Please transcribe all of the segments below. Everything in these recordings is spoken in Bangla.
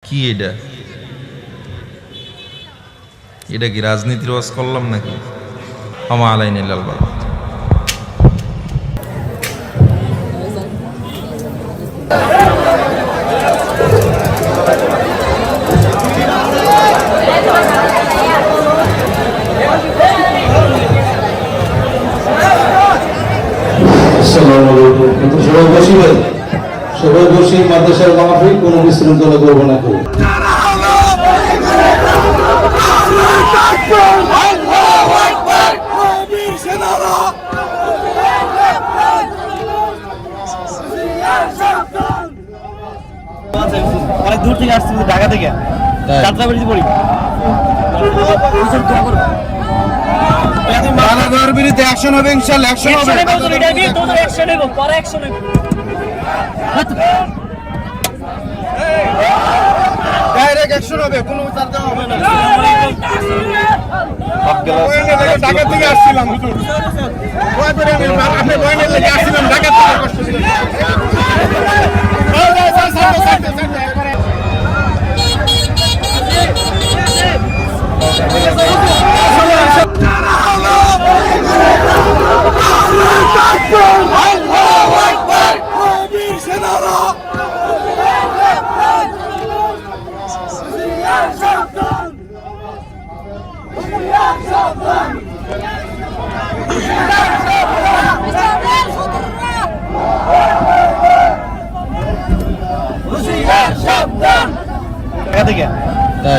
কি এটা? এটা কি রাজনীতির ওয়াজ করলাম নাকি? আমা আলাইনিল বালাগ। সবাই বসে মাদ্রাসার মাহফিল কোনো বিশৃঙ্খলা করবো না কেউ। অনেক দূর থেকে আসছি, ঢাকা থেকে যাত্রাবাড়িতে পড়ি। বাংলাদেশের বিরুদ্ধে অ্যাকশন হবে, ইনশাআল্লাহ অ্যাকশন হবে। ডাইরেক্ট অ্যাকশন হবে, কোনো উত্তর দেওয়া হবে না। ঢাকা থেকে আসছিলাম হুজুর, আপনি বয়ানের লেগে আসছিলাম ঢাকা থেকে, কষ্ট ছিল।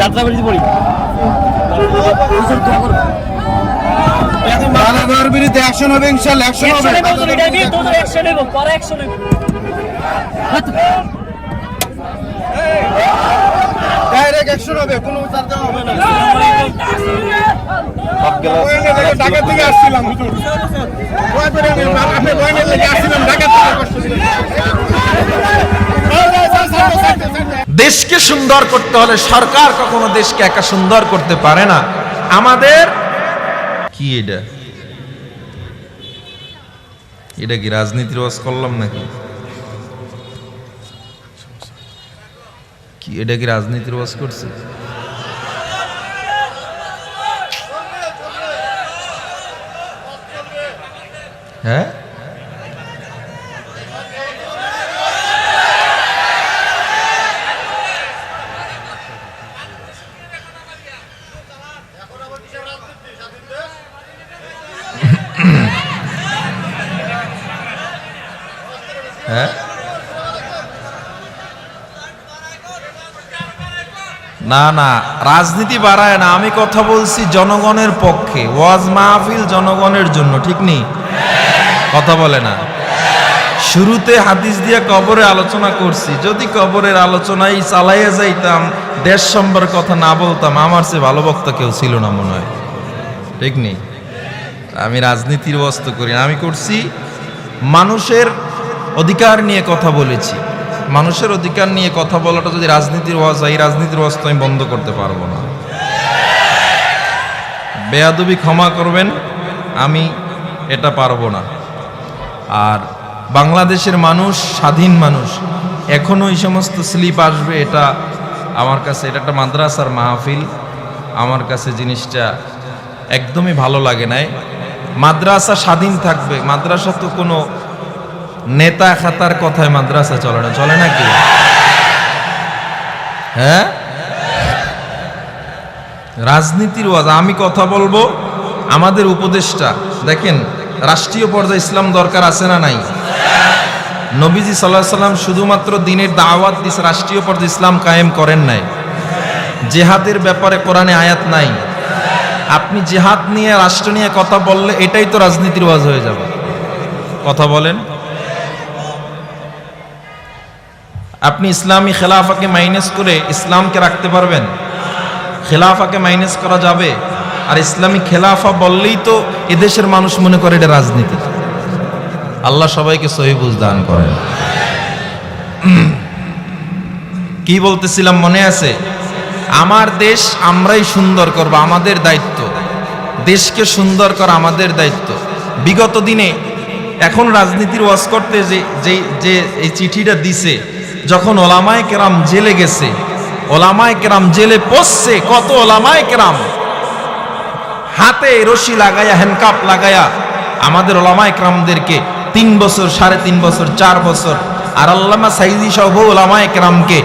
যাত্রাবাড়িতে পড়ি। বাংলাদেশের বিরুদ্ধে অ্যাকশন হবে, ইনশাআল্লাহ অ্যাকশন হবে। ডাইরেক্ট অ্যাকশন হবে, কোনো উত্তর দেওয়া হবে না। ঢাকা থেকে আসছিলাম হুজুর, আপনি বয়ানের লেগে আসছিলাম ঢাকা থেকে, কষ্ট ছিল। দেশকে সুন্দর করতে হলে সরকার কখনো দেশকে একা সুন্দর করতে পারে না। আমাদের কি এটা? এটা কি রাজনীতির ওয়াজ করলাম নাকি? কি এটা কি রাজনীতির ওয়াজ করছে? হ্যাঁ, হ্যাঁ, না না, রাজনীতি বাড়ায় না। আমি কথা বলছি জনগণের পক্ষে। ওয়াজ মাহফিল জনগণের জন্য, ঠিক নেই? কথা বলে না। শুরুতে হাদিস দিয়ে কবরে আলোচনা করছি। যদি কবরের আলোচনায় চালাইয়া যাইতাম, দেশ সম্পর্কে কথা না বলতাম, আমার চেয়ে ভালো বক্তা কেউ ছিল না মনে হয়, ঠিক নেই? আমি রাজনীতির ওয়াজ করি না। আমি করছি মানুষের অধিকার নিয়ে কথা বলেছি। মানুষের অধিকার নিয়ে কথা বলাটা যদি রাজনীতির ওয়াজ হয়, এই রাজনীতির ওয়াজ তো আমি বন্ধ করতে পারবো না। বেয়াদবি ক্ষমা করবেন, আমি এটা পারবো না। আর বাংলাদেশের মানুষ স্বাধীন মানুষ, এখনো এই সমস্ত স্লিপ আসবে, এটা আমার কাছে, এটা একটা মাদ্রাসার মাহফিল, আমার কাছে জিনিসটা একদমই ভালো লাগে নাই। মাদ্রাসা স্বাধীন থাকবে। মাদ্রাসা তো কোনো নেতা খাতার কথায় মাদ্রাসা চলে না, চলে নাকি? হ্যাঁ, রাজনীতির ওয়াজ। আমি কথা বলবো, আমাদের উপদেষ্টা দেখেন, রাষ্ট্রীয় পর্যায়ে ইসলাম দরকার আছে না নাই? নবীজি সাল্লাল্লাহু আলাইহি সাল্লাম শুধুমাত্র দ্বীনের দাওয়াত দিয়েছে, রাষ্ট্রীয় পর্যায়ে ইসলাম কায়েম করেন নাই। জিহাদের ব্যাপারে কোরআনে আয়াত নাই। আপনি জিহাদ নিয়ে, রাষ্ট্র নিয়ে কথা বললে এটাই তো রাজনীতির ওয়াজ হয়ে যাবে। কথা বলেন। আপনি ইসলামী খেলাফাকে মাইনাস করে ইসলামকে রাখতে পারবেন? খেলাফাকে মাইনাস করা যাবে? আর ইসলামী খেলাফা বললেই তো এদেশের মানুষ মনে করে এটা রাজনীতি। আল্লাহ সবাইকে সহি বুঝ দান করেন। কি বলতেছিলাম মনে আছে? আমার দেশ আমরাই সুন্দর করব, আমাদের দায়িত্ব। দেশকে সুন্দর করা আমাদের দায়িত্ব। বিগত দিনে এখন রাজনীতির ওয়াজ করতে যে এই চিঠিটা দিছে, যখন ওলামায়ে কেরাম জেলে গেছে, ওলামায়ে কেরাম জেলে পড়ছে, কত ওলামায়ে কেরাম হাতে রশি লাগায়া, হ্যান্ডকাপ লাগায়া আমাদের ওলামায়ে কেরামদেরকে 3 বছর, 3.5 বছর, 4 বছর, আর আল্লামা সাইদি সহ ওলামায়ে কেরামকে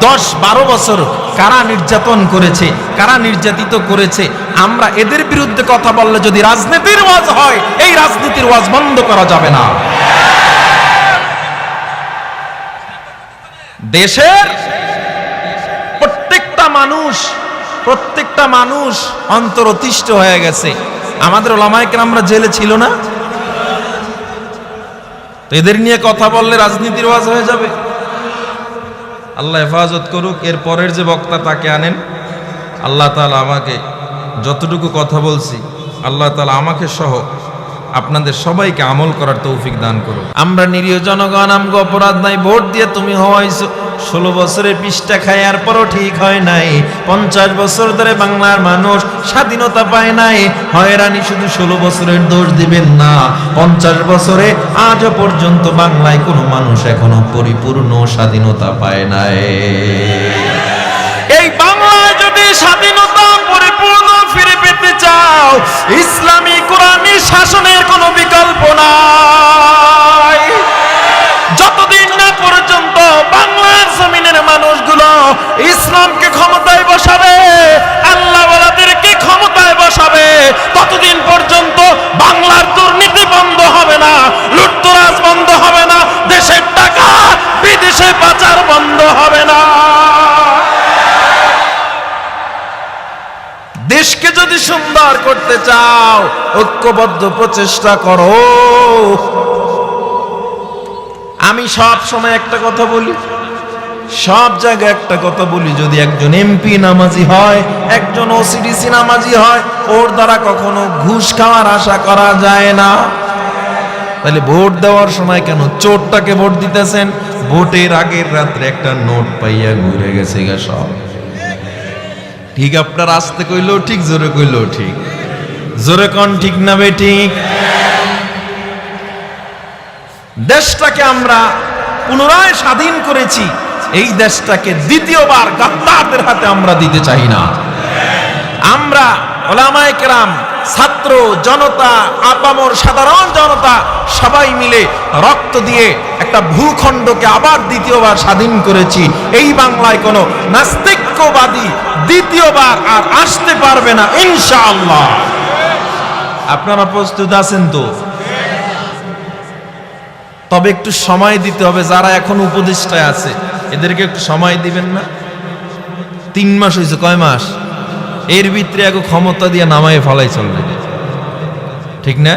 10-12 বছর কারা নির্যাতন করেছে, কারা নির্যাতিত করেছে। আমরা এদের বিরুদ্ধে কথা বললে যদি রাজনীতির ওয়াজ হয়, এই রাজনীতির ওয়াজ বন্ধ করা যাবে না। দেশের প্রত্যেকটা মানুষ অন্তর অতিষ্ঠ হয়ে গেছে। আমাদের ওলামায়ে কেরামরা জেলে ছিল না? তো এদের নিয়ে কথা বললে রাজনীতির ওয়াজ হয়ে যাবে। আল্লাহ হেফাজত করুক। এর পরের যে বক্তা তাকে আনেন। আল্লাহ তাআলা আমাকে যতটুকু কথা বলছি, আল্লাহ তাআলা আমাকে সহ আপনাদের সবাইকে আমল করার তৌফিক দান করুন। আমরা নিরীহ জনগণ, আমগো অপরাধ নাই, ভোট দিয়ে তুমি হওয়াইছো। 16 বছরের পিষ্টা খায় আর পরও ঠিক হয় নাই। 50 বছর ধরে বাংলার মানুষ স্বাধীনতা পায় নাই। হয়রানি শুধু 16 বছরের দোষ দিবেন না, 50 বছরে আজও পর্যন্ত বাংলায় কোনো মানুষ এখনো পরিপূর্ণ স্বাধীনতা পায় নাই। এই বাংলায় যদি স্বাধীনতা পরিপূর্ণ ফিরে পেতে চাও, ইসলামী কোরআনী শাসনের কোনো বিকল্প নাই। যতদিন না পর্যন্ত বাংলার জমিনের মানুষগুলো ইসলামকে ক্ষমতায় বসাবে, আল্লাহ ওয়ালাদেরকে ক্ষমতায় বসাবে, ততদিন পর্যন্ত বাংলার দুর্নীতি বন্ধ হবে না, লুটতরাজ বন্ধ হবে না, দেশের টাকা বিদেশে পাচার বন্ধ হবে না। দেশকে যদি সুন্দর করতে চাও, ঐক্যবদ্ধ প্রচেষ্টা করো। আমি সব সময় একটা কথা বলি, সব জায়গায় একটা কথা বলি, যদি একজন এমপি নামাজি হয়, একজন ওসিডিসি নামাজি হয়, ওর দ্বারা কখনো ঘুষ খাওয়ার আশা করা যায় না। তাহলে ভোট দেওয়ার সময় কেন চোরটাকে ভোট দিতেছেন? ভোটের আগের রাত্রে একটা নোট পাইয়া ঘুরে গেছে গা সব। ঠিক, আপনার আসতে কইলেও ঠিক, জোরে কইলেও ঠিক। জোরে কোন ঠিক না বে ঠিক? দেশটাকে আমরা পুনরায় স্বাধীন করেছি, এই দেশটাকে দ্বিতীয়বার গাদ্দারদের হাতে আমরা দিতে চাই না। আমরা ওলামায়ে কেরাম, ছাত্র জনতা, আপামর সাধারণ জনতা সবাই মিলে রক্ত দিয়ে একটা ভূখণ্ডকে আবার দ্বিতীয়বার স্বাধীন করেছি। এই বাংলায় কোনো নাস্তিক্যবাদী দ্বিতীয়বার আর আসতে পারবে না ইনশাআল্লাহ। আপনারা প্রস্তুত আছেন তো? তবে একটু সময় দিতে হবে। যারা এখন উপদেষ্টায় আছে এদেরকে একটু সময় দিবেন না? 3 মাস হয়েছে, কয় মাস? এর ভিতরে এক ক্ষমতা দিয়ে নামায় ফলাই চলবে, ঠিক না?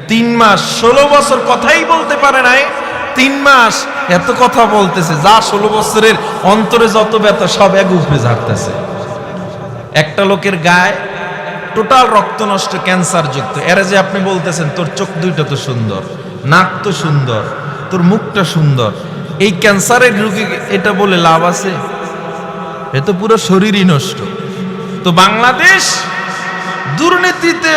3 মাস, 16 বছর কথাই বলতে পারে নাই, 3 মাস এত কথা বলতেছে, যা 16 বছরের অন্তরে যত ব্যথা সব এক উপরে ঝাড়তেছে। একটা লোকের গায়ে টোটাল রক্ত নষ্ট, ক্যান্সার যুক্ত, এরা যে আপনি বলতেছেন তোর চোখ দুইটা তো সুন্দর, নাক তো সুন্দর, তোর মুখটা সুন্দর, এই ক্যান্সারের রোগী এটা বলে লাভ আছে? এ তো পুরো শরীরই নষ্ট। তো বাংলাদেশ দুর্নীতিতে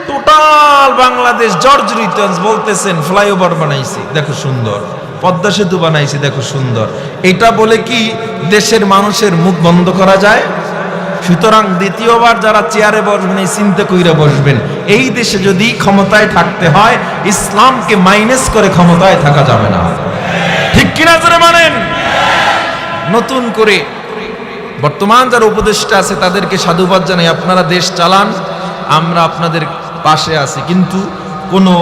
টোটাল বাংলাদেশ জর্জরিত। বলতেছেন ফ্লাইওভার বানাইছি, দেখো সুন্দর, পদ্মা সেতু বানাইছি, দেখো সুন্দর। এটা বলে কি দেশের মানুষের মুখ বন্ধ করা যায়? সুতরাং দ্বিতীয়বার যারা চেয়ারে বসবেন এই চিন্তা কইরা বসবেন, এই দেশে যদি ক্ষমতায় থাকতে হয় ইসলামকে মাইনাস করে ক্ষমতায় থাকা যাবে না। ঠিক কিনা যারা মানেন? নতুন করে বর্তমান যারা উপদেষ্টা আছে তাদেরকে সাধুবাদ জানাই, আপনারা দেশ চালান, আমরা আপনাদের পাশে আছি। কিন্তু কোনো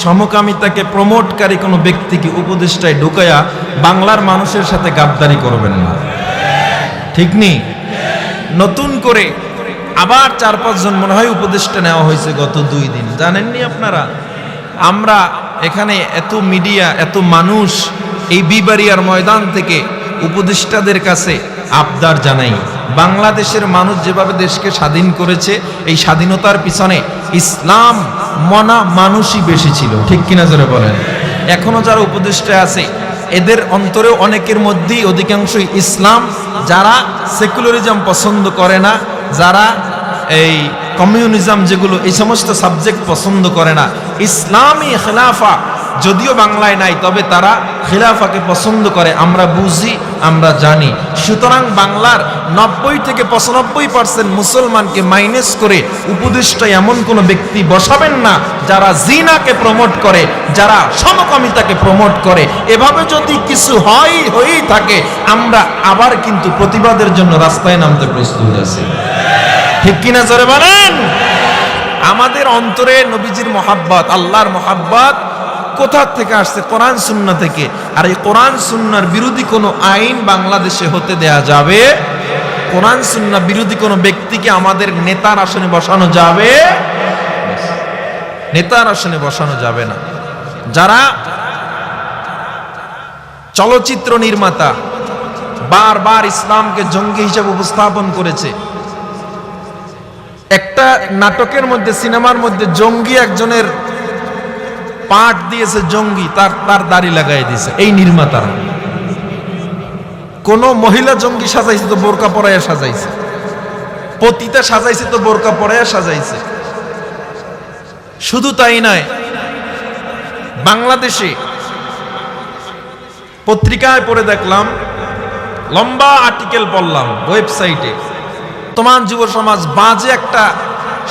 সমকামিতাকে প্রমোটকারী কোনো ব্যক্তিকে উপদেষ্টায় ঢুকায়া বাংলার মানুষের সাথে গাদ্দারি করবেন না, ঠিক নেই? নতুন করে আবার 4-5 জন মনে হয় উপদেষ্টা নেওয়া হয়েছে গত 2 দিন, জানেননি আপনারা? আমরা এখানে এত মিডিয়া, এত মানুষ এই বিবাড়িয়ার ময়দান থেকে উপদেষ্টাদের কাছে আবদার জানাই, বাংলাদেশের মানুষ যেভাবে দেশকে স্বাধীন করেছে, এই স্বাধীনতার পিছনে ইসলাম মনা মানুষই বেশি ছিল, ঠিক কিনা জোরে বলেন? এখনো যারা উপদেষ্টা আছে এদের অন্তরেও অনেকের মধ্যেই অধিকাংশই ইসলাম, যারা সেকুলারিজম পছন্দ করে না, যারা এই কমিউনিজম যেগুলো এই সমস্ত সাবজেক্ট পছন্দ করে না, ইসলামী খেলাফা যদিও বাংলায় নাই, তবে তারা খিলাফাকে পছন্দ করে, আমরা বুঝি, আমরা জানি। সুতরাং বাংলার 90 থেকে 95% মুসলমানকে মাইনাস করে উপদেষ্টা এমন কোন ব্যক্তি বসাবেন না যারা জিনাকে প্রমোট করে, যারা সমকামিতাকে প্রমোট করে। এভাবে যদি কিছু হয়েই থাকে, আমরা আবার কিন্তু প্রতিবাদের জন্য রাস্তায় নামতে প্রস্তুত আছি। ঠিক কিনা জোরে বলেন? আমাদের অন্তরে নবীজির মহাব্বত, আল্লাহর মহাব্বত কোথা থেকে আসছে? কোরআন সুন্নাহ থেকে। আর এই কোরআন সুন্নাহর বিরোধী কোনো আইন বাংলাদেশে হতে দেয়া যাবে? কোরআন সুন্নাহ বিরোধী কোনো ব্যক্তিকে আমাদের নেতার আসনে বসানো যাবে? নেতার আসনে বসানো যাবে না। যারা চলচ্চিত্র নির্মাতা বারবার ইসলামকে জঙ্গি হিসেবে উপস্থাপন করেছে, একটা নাটকের মধ্যে, সিনেমার মধ্যে জঙ্গি একজনের পাঠ দিয়েছে, জঙ্গি তার দাড়ি লাগাই দিয়েছে এই নির্মাতারা। কোন মহিলা জঙ্গি সাজাইছে তো বোরকা পরাইয়া সাজাইছে, পতিতা সাজাইছে তো বোরকা পরাইয়া সাজাইছে। শুধু তাই নয়, বাংলাদেশে পত্রিকায় পড়ে দেখলাম, লম্বা আর্টিকেল পড়লাম ওয়েবসাইটে, বর্তমান যুব সমাজ বাজে একটা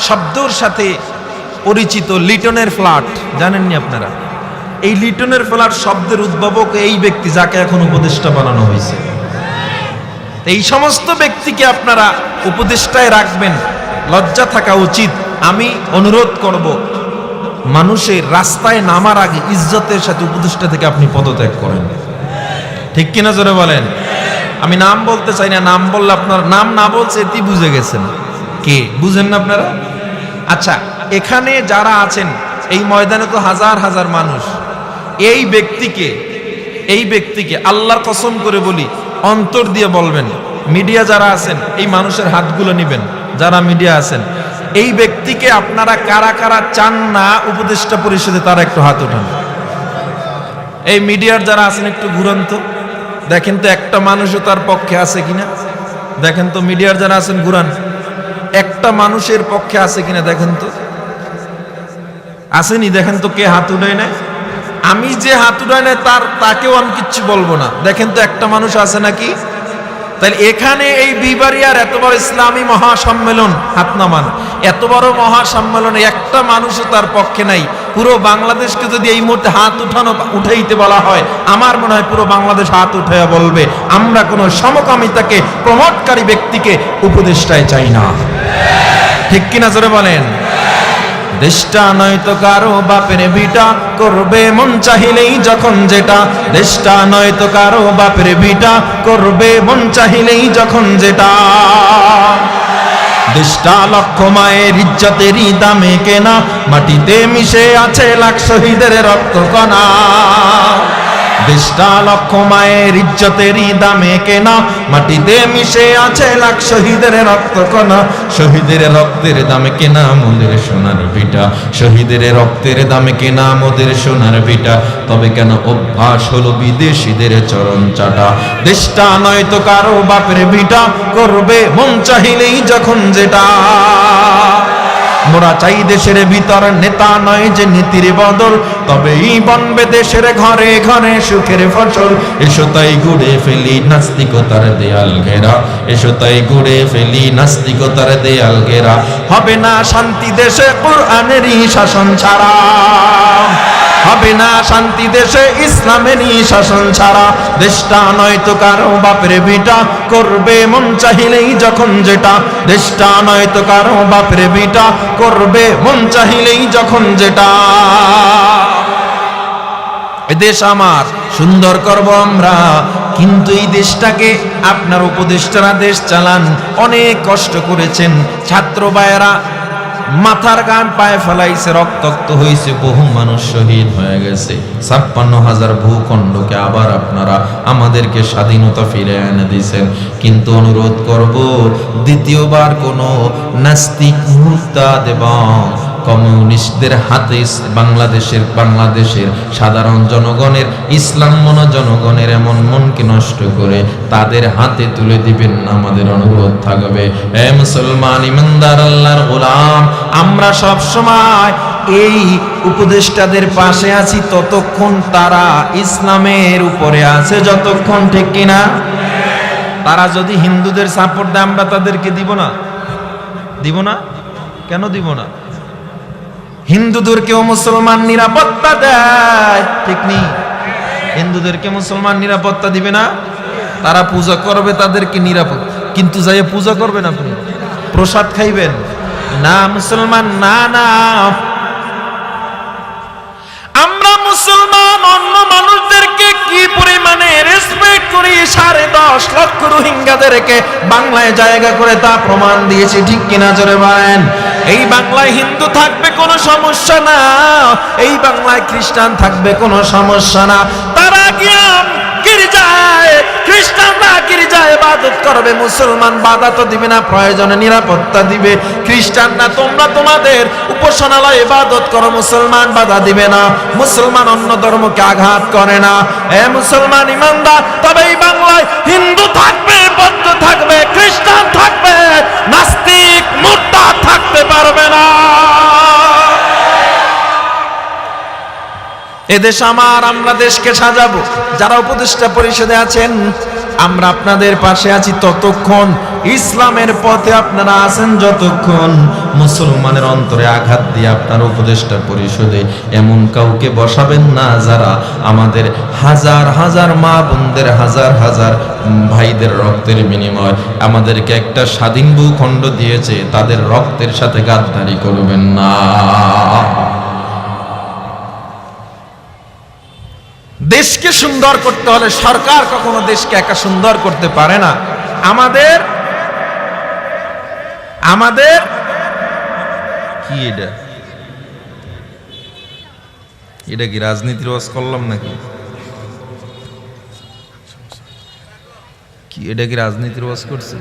শব্দের সাথে পরিচিত, লিটনের ফ্ল্যাট। জানেননি আপনারা? এই লিটনের ফ্ল্যাট শব্দের উদ্ভাবক এই ব্যক্তি যাকে এখন উপদেষ্টা বানানো হয়েছে। এই সমস্ত ব্যক্তিকে আপনারা উপদেষ্টায় রাখবেন, লজ্জা থাকা উচিত। আমি অনুরোধ করব, মানুষের রাস্তায় নামার আগে ইজ্জতের সাথে উপদেষ্টা থেকে আপনি পদত্যাগ করেন। ঠিক কিনা জোরে বলেন? আমি নাম বলতে চাই না, নাম বললে আপনার নাম না বলছে এটি বুঝে গেছেন কে, বুঝেন না আপনারা? আচ্ছা, এখানে যারা আছেন এই ময়দানে তো হাজার হাজার মানুষ, এই ব্যক্তিকে আল্লাহর কসম করে বলি, অন্তর দিয়ে বলবেন, মিডিয়া যারা আছেন এই মানুষের হাতগুলো নেবেন, যারা মিডিয়া আছেন, এই ব্যক্তিকে আপনারা কারা কারা চান না উপদেষ্টা পরিষদে, তারা একটু হাত উঠান। এই মিডিয়ার যারা আছেন একটু ঘুরান তো, দেখেন তো একটা মানুষও তার পক্ষে আছে কিনা। দেখেন তো মিডিয়ার যারা আছেন, ঘুরান, একটা মানুষের পক্ষে আছে কিনা দেখেন তো। আসেনি? দেখেন তো কে হাত উঠায় না। আমি যে হাত উঠায় না তাকেও আমি কিচ্ছু বলবো না। দেখেন তো একটা মানুষ আছে নাকি? তাহলে এখানে এই বিবারিয়ার এত বড় ইসলামী মহাসম্মেলন, হাত নামান, এত বড় মহাসম্মেলনে একটা মানুষও তার পক্ষে নাই। পুরো বাংলাদেশকে যদি এই মুহূর্তে হাত উঠাইতে বলা হয়, আমার মনে হয় পুরো বাংলাদেশ হাত উঠাইয়া বলবে, আমরা কোনো সমকামিতাকে প্রমোটকারী ব্যক্তিকে উপদেষ্টায় চাই না। ঠিক কিনা জোরে বলেন? দেশটা নয়তো কারো বাপের বিটা, করবে মন চাহিলেই যখন যেটা। দেশটা নয়তো কারো বাপের বিটা, করবে মন চাহিলেই যখন যেটা। দেশটা লক্ষ মায়ের ইজ্জতেরই দামে কেনা, মাটিতে মিশে আছে লাখ শহীদের রক্ত কণা। দেশটা লক্ষ মায়ের ইজ্জতেরই দামে কেনা, মাটিতে মিশে আছে লাখ শহীদের রক্ত কণা। শহীদের রক্তের দামে কেনা মোদের সোনার ভিটা, শহীদের রক্তের দামে কেনা মোদের সোনার ভিটা। তবে কেন অভ্যাস হলো বিদেশিদের চরণ চাটা। দেশটা নয়তো কারো বাপের ভিটা, করবে মন চাহিলেই যখন যেটা। মোরা চাই দেশের ভিতর নেতা, নয় যে নীতির বদল, তবেই বনবে দেশের ঘরে ঘরে সুখের ফসল। এসো তাই ঘুরে ফেলি নাস্তিকতার দেয়াল ঘেরা, এসো তাই ঘুরে ফেলি নাস্তিকতার দেয়াল ঘেরা। হবে না শান্তি দেশে কোরআনেরই শাসন ছাড়া, হবে না শান্তি দেশে ইসলামেরই শাসন ছাড়া। দেশটা নয়তো কারো বাপের বিটা, করবে মন চাহিলেই যখন যেটা। দেশটা নয়তো কারো বাপের বিটা, করবে মন চাহিলেই যখন যেটা। এ দেশ আমার, সুন্দর করব আমরা, কিন্তু এই দেশটাকে আপনার উপদেষ্টারা দেশ চালান, অনেক কষ্ট করেছেন। ছাত্র ভাইয়েরা মাথার গান পায়ে ফেলাইছে, রক্তাক্ত হয়েছে, বহু মানুষ শহীদ হয়ে গেছে। ৫৬,০০০ ভূখণ্ডকে আবার আপনারা আমাদেরকে স্বাধীনতা ফিরে এনে দিয়েছেন। কিন্তু অনুরোধ করব, দ্বিতীয়বার কোনো নাস্তিক মুরতাদ এবং কমিউনিস্টদের হাতে বাংলাদেশের সাধারণ জনগণের, ইসলাম মনা জনগণের এমন মনকে নষ্ট করে তাদের হাতে তুলে দিবেন না, আমাদের অনুরোধ থাকবে। হে মুসলমান ইমানদার আল্লাহর গোলাম, আমরা সব সময় এই উপদেষ্টাদের পাশে আছি ততক্ষণ তারা ইসলামের উপরে আছে যতক্ষণ, ঠিক কিনা? তারা যদি হিন্দুদের সাপোর্ট দেয় আমরা তাদেরকে দিব না? দিব না? কেন দিব না? হিন্দুদেরকেও মুসলমান নিরাপত্তা দেয়, ঠিক নেই? হিন্দুদেরকে মুসলমান নিরাপত্তা দিবে না? তারা পূজা করবে, তাদেরকে নিরাপদ, কিন্তু যাই পূজা করবেন আপনি, প্রসাদ খাইবেন না মুসলমান? না না, আমরা মুসলমান অন্য মানুষদেরকে কি পরিমাণে রেসপেক্ট করি, 10.5 লক্ষ রোহিঙ্গাদেরকে বাংলায় জায়গা করে তা প্রমাণ দিয়েছি, ঠিক কিনা জোরে বলেন? এই বাংলায় হিন্দু থাকবে কোনো সমস্যা না, এই বাংলায় খ্রিস্টান থাকবে কোনো সমস্যা না। তারা গিয়ে গির্জায়, খ্রিস্টানরা গির্জায় ইবাদত করবে, মুসলমান বাধা তো দিবে না, প্রয়োজনে নিরাপত্তা দিবে। খ্রিস্টানরা তোমরা তোমাদের উপাসনালয়ে ইবাদত করো, মুসলমান বাধা দিবে না, মুসলমান অন্য ধর্মকে আঘাত করে না। এ মুসলমান ইমানদার, তবে এই বাংলায় হিন্দু থাকবে, বৌদ্ধ থাকবে, খ্রিস্টান থাকবে, নাস্তিক মুরতাদ থাকতে পারবে না। এদেশ আমার, আমরা দেশকে সাজাবো। যারা উপদেষ্টা পরিষদে আছেন, আমরা আপনাদের পাশে আছি ততক্ষণ, ইসলামের পথে আপনারা আছেন যতক্ষণ। মুসলমানের অন্তরে আঘাত দিয়ে আপনার উপদেষ্টা পরিষদে এমন কাউকে বসাবেন না যারা আমাদের হাজার হাজার মা বোনদের, হাজার হাজার ভাইদের রক্তের বিনিময় আমাদেরকে একটা স্বাধীন ভূখণ্ড দিয়েছে, তাদের রক্তের সাথে গাদ্দারি করবেন না। দেশকে সুন্দর করতে হলে সরকার কখনো দেশকে একা সুন্দর করতে পারে না। আমাদের কি এটা কি রাজনীতির ওয়াজ করলাম নাকি? কি এটা কি রাজনীতির ওয়াজ করছে?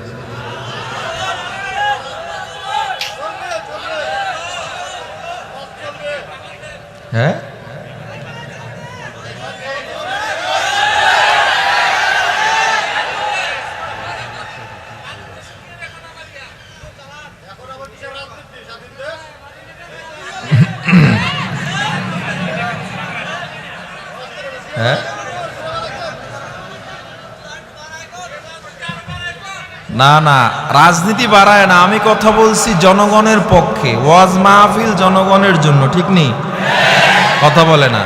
হ্যাঁ, হ্যাঁ, না না, রাজনীতি বাড়ায় না। আমি কথা বলছি জনগণের পক্ষে, ওয়াজ মাহফিল জনগণের জন্য, ঠিক নেই? কথা বলে না।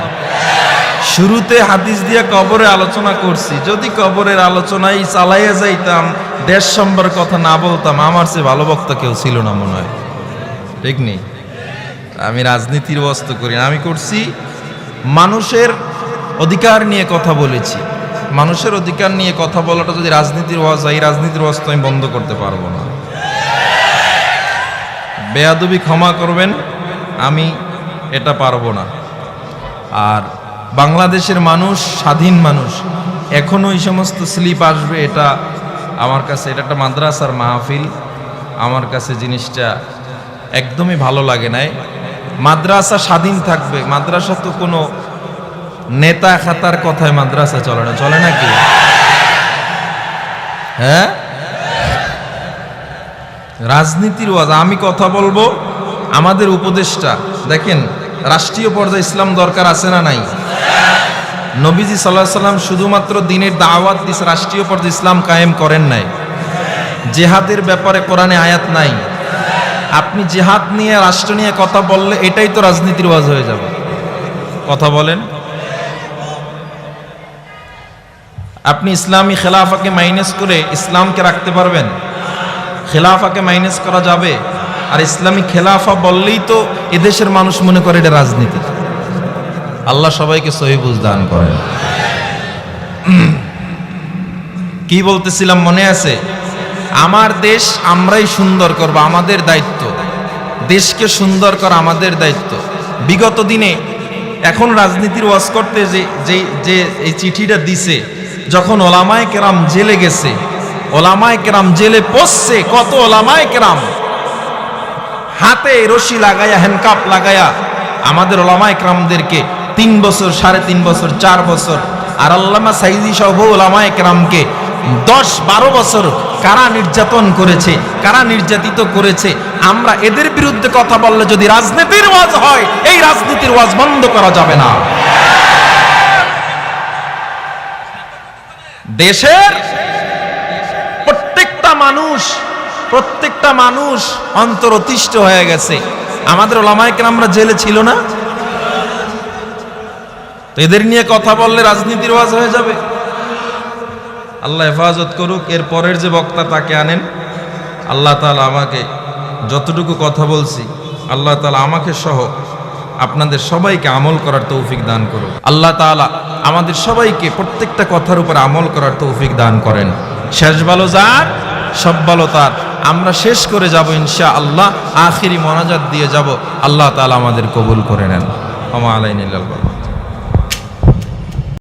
শুরুতে হাদিস দিয়ে কবরে আলোচনা করছি, যদি কবরের আলোচনায় চালাইয়া যাইতাম, দেশ সম্পর্কে কথা না বলতাম, আমার চেয়ে ভালো বক্তা কেউ ছিল না মনে হয়, ঠিক নেই? আমি রাজনীতির ওয়াজ করি না, আমি করছি মানুষের অধিকার নিয়ে কথা বলেছি। মানুষের অধিকার নিয়ে কথা বলাটা যদি রাজনীতির ওয়াজ হয়, এই রাজনীতির ওয়াজ তো আমি বন্ধ করতে পারবো না। বেয়াদবি ক্ষমা করবেন, আমি এটা পারবো না। আর বাংলাদেশের মানুষ স্বাধীন মানুষ, এখনো এই সমস্ত স্লিপ আসবে, এটা আমার কাছে, এটা একটা মাদ্রাসার মাহফিল, আমার কাছে জিনিসটা একদমই ভালো লাগে নাই। মাদ্রাসা স্বাধীন থাকবে, মাদ্রাসা তো কোনো নেতা খাতার কথায় মাদ্রাসা চলে না, চলে নাকি? হ্যাঁ, রাজনীতির ওয়াজ। আমি কথা বলবো আমাদের উপদেষ্টা, দেখেন রাষ্ট্রীয় পর্যায়ে ইসলাম দরকার আছে না নাই? নবীজি সাল্লাল্লাহু আলাইহি সাল্লাম শুধুমাত্র দ্বীনের দাওয়াত দিস, রাষ্ট্রীয় পর্যায়ে ইসলাম কায়েম করেন নাই। জিহাদের ব্যাপারে কোরআনে আয়াত নাই। আপনি জিহাদ নিয়ে, রাষ্ট্র নিয়ে কথা বললে এটাই তো রাজনীতির ওয়াজ হয়ে যাবে। কথা বলেন, আপনি ইসলামী খেলাফাকে মাইনাস করে ইসলামকে রাখতে পারবেন? খেলাফাকে মাইনাস করা যাবে? আর ইসলামী খেলাফা বললেই তো এদেশের মানুষ মনে করে এটা রাজনীতি। আল্লাহ সবাইকে সহিহ বুঝ দান করেন। কি বলতেছিলাম মনে আছে? আমার দেশ আমরাই সুন্দর করব, আমাদের দায়িত্ব। দেশকে সুন্দর করা আমাদের দায়িত্ব। বিগত দিনে এখন রাজনীতির ওয়াজ করতে যে এই চিঠিটা দিছে, যখন ওলামায়ে কেরাম জেলে গেছে, ওলামায়ে কেরাম জেলে পড়ছে, কত ওলামায়ে কেরাম হাতে রশি লাগায়া, হ্যান্ডকাপ লাগায়া আমাদের ওলামা একরামদেরকে 3 বছর, 3.5 বছর, 4 বছর, আর আল্লামা সাইদি সহ ওলামা একরামকে 10-12 বছর কারা নির্যাতন করেছে, কারা নির্যাতিত করেছে। আমরা এদের বিরুদ্ধে কথা বললে যদি রাজনীতির ওয়াজ হয়, এই রাজনীতির ওয়াজ বন্ধ করা যাবে না। দেশের প্রত্যেকটা মানুষ অন্তর অতিষ্ঠ হয়ে গেছে। আমাদের ওলামায়ে কেরামরা জেলে ছিল না? তো এদের নিয়ে কথা বললে রাজনীতির ওয়াজ হয়ে যাবে। আল্লাহ হেফাজত করুক। এর পরের যে বক্তা তাকে আনেন। আল্লাহ তাআলা আমাকে যতটুকু কথা বলছি, আল্লাহ তাআলা আমাকে সহ আপনাদের সবাইকে আমল করার তৌফিক দান করুন। আল্লাহ তাআলা আমাদের সবাইকে প্রত্যেকটা কথার উপর আমল করার তৌফিক দান করেন। শেষ ভালো যার, সব ভালো তার। আমরা শেষ করে যাব ইনশাআল্লাহ, আখিরি মোনাজাত দিয়ে যাব। আল্লাহ তাআলা আমাদের কবুল করে নেন। ওয়া মা আলাইনা ইল্লাল বালাগ।